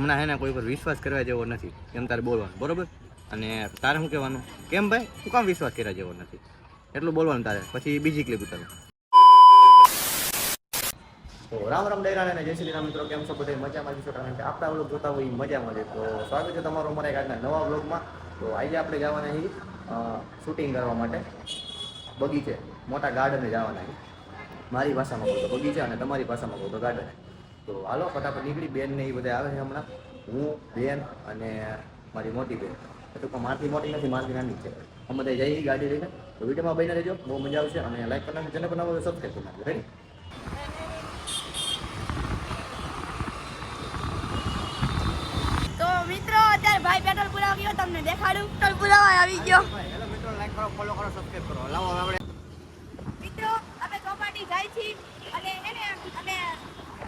હમણાં હે ને કોઈ પર વિશ્વાસ કરવા જેવો નથી એમ તારે બોલવાનું, બરોબર? અને તારે શું કહેવાનું, કેમ ભાઈ શું કામ વિશ્વાસ કરવા જેવો નથી, એટલું બોલવાનું તારે. પછી બીજી ક્લિપ ઉતારો. તો રામ રામ ડેરા અને જય શ્રી રામ મિત્રો, કેમ છો બધા? મજામાં છો? કારણ કે આપણા વ્લોગ જોતા હોય મજામાં છે. તો સ્વાગત છે તમારું અમારા એક આજના નવા વ્લોગમાં. તો આજે આપણે જવાના છીએ શૂટિંગ કરવા માટે બગીચે, મોટા ગાર્ડને જવાના છીએ. મારી ભાષામાં કહું તો બગીચા અને તમારી ભાષામાં કહું તો ગાર્ડન. તો હાલો ફટાફટ નીકળી. બેન ને એ બધા આવે છે હમણાં, હું, બેન અને મારી મોટી બેન. તો મારથી મોટી નથી, મારથી નાની છે. અમે બધા જઈએ ગાડી લઈને. તો વિડીયોમાં બની રહેજો, બહુ મજા આવશે. અને લાઈક કરી નાખજો, જેને બનાવો સબસ્ક્રાઈબ કરી નાખજો. રેડી? તો મિત્રો અત્યારે ભાઈ પેટ્રોલ પુરાવા ગયો, તમને દેખાડું. પેટ્રોલ પુરાવા આવી ગયો. હેલો મિત્રો, લાઈક કરો, ફોલો કરો, સબસ્ક્રાઇબ કરો. લાવો આપણે મિત્રો આપણે ચોપાટી જાય છીએ અને એને અમે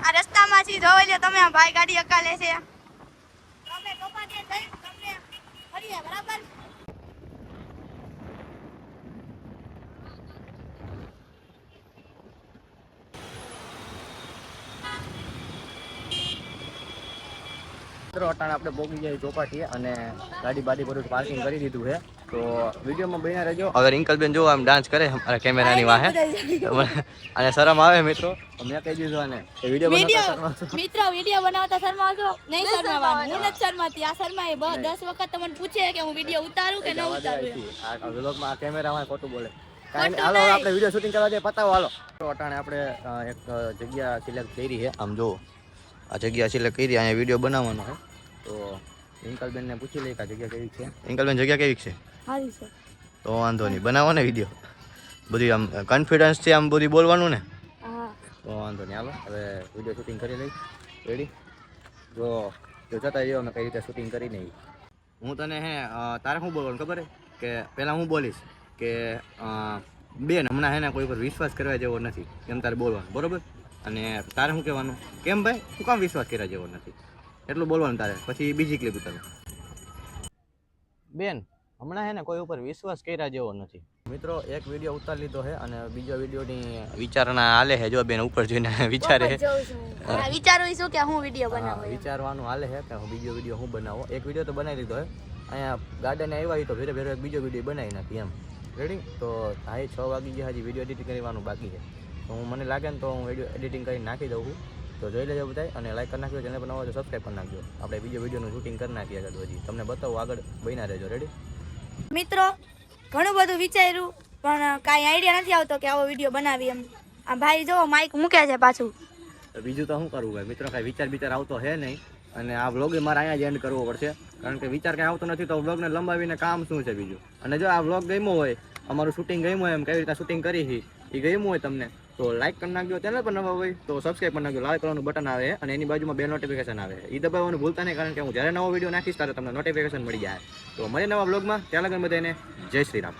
આ રસ્તામાં છીએ. જોઈ લો તમે, આ ભાઈ ગાડી હકાલે છે. તો અમે ચોપાટી જઈ તમને મળીએ, બરાબર? અટાણે આપણે પહોંચી જાય ચોપાટીએ અને ગાડી બાડી બધું પાર્કિંગ કરી દીધું છે. તો વિડીયોમાં બન્યા રહેજો. હવે રિંકલબેન જો આમ ડાન્સ કરે અમારા કેમેરાની વાહે અને શરમ આવે મિત્રો, મેં કહી દીધું આને કે મિત્રો વિડીયો બનાવતા શરમાવશો નહીં? શરમાવાનું હું નથી શરમાતી. આ શરમાએ બહુ 10 વખત તમને પૂછે કે હું વિડીયો ઉતારું કે ન ઉતારું. આ વ્લોગમાં આ કેમેરામાં ખોટું બોલે. હાલો આપણે વિડીયો શૂટિંગ કરવા જઈએ, પતાવો હાલો. તો અટાણે આપણે એક જગ્યા સિલેક્ટ કરી છે. આમ જો આ જગ્યા સિલેક્ટ કરી, અહીંયા વિડીયો બનાવવાનો છે. તો રિંકલબેનને પૂછી લઈએ કે આ જગ્યા કેવી છે. રિંકલબેન જગ્યા કેવી છે? સારી છે. તો વાંધો નહીં, બનાવો ને વિડીયો. બધી આમ કોન્ફિડન્સ છે, આમ બધી બોલવાનું ને. હા તો વાંધો નહીં, હાલો હવે વિડીયો શૂટિંગ કરી લઈ. રેડી? જો જતા રહ્યો અમે કઈ રીતે શૂટિંગ કરી નહીં. હું તને તારે શું બોલવાનું ખબર કે પહેલાં હું બોલીશ કે બેન હમણાં હે ને કોઈ પર વિશ્વાસ કરવા જેવો નથી એમ તારે બોલવાનું, બરોબર? અને તારે શું કહેવાનું, કેમ ભાઈ શું કામ વિશ્વાસ કરવા જેવો નથી, એટલું બોલવાનું તારે. પછી બીજી ક્લિપ ઉતારો. બેન હમણાં હે ને કોઈ ઉપર વિશ્વાસ કર્યા જેવો નથી. મિત્રો એક વિડીયો ઉતારી લીધો છે અને બીજો વિડીયોની વિચારણા હાલે છે. જો બેન ઉપર જોઈને વિચારે વિચારું છું કે હું વિડીયો બનાવું. વિચારવાનું હાલે છે કે હું બીજો વિડીયો હું બનાવો. એક વિડીયો તો બનાવી લીધો છે, અહીંયા ગાર્ડને આવ્યા તો ભેરે ભેરે એક બીજો વિડીયો બનાવી નાખી એમ. રેડી? તો ભાઈ 6 વાગી ગયા, હજી વિડીયો એડિટિંગ કરવાનું બાકી છે. તો હું મને લાગે ને તો હું વિડીયો એડિટિંગ કરી નાખી દઉં છું. તો જોઈ લેજો બધા અને લાઈક કરી નાખજો, ચેનલ પર નવા હોય તો સબસ્ક્રાઈબ કરી નાખજો. આપણે બીજો વિડીયોનું શૂટિંગ કરી નાખીએ આગળ. હજી તમને બતાવું, આગળ બન્યા રહેજો. રેડી? મિત્રો ઘણું બધું વિચાર્યું પણ કાંઈ આઈડિયા નથી આવતો કે આવો વિડીયો બનાવી એમ. આ ભાઈ જો માઇક મૂકે છે પાછું. બીજું તો શું કરવું ભાઈ મિત્રો, કાંઈ વિચાર આવતો છે નહીં. અને આ વ્લોગ મારે અહીંયા જ એન્ડ કરવો પડશે, કારણ કે વિચાર કાંઈ આવતો નથી. તો વ્લોગને લંબાવીને કામ શું છે બીજું? અને જો આ વ્લોગ ગમ્યો હોય, અમારું શૂટિંગ ગમ્યું હોય, એમ કેવી રીતે શૂટિંગ કરી છે એ ગમ્યું હોય તમને, તો લાઈક કરી નાખજો. ચેનલ પર નવા હોય તો સબસ્ક્રાઈબ કરી નાખજો. લાલ કલરનું બટન આવે અને એની બાજુમાં બેલ નોટિફિકેશન આવે, એ દબાવવાનું ભૂલતા નહીં, કારણ કે હું જ્યારે નવો વિડીયો નાખીશ ત્યારે તમને નોટિફિકેશન મળી જાય. તો મળીએ નવા વ્લોગમાં. ત્યાં લગન બધાને જય શ્રી રામ.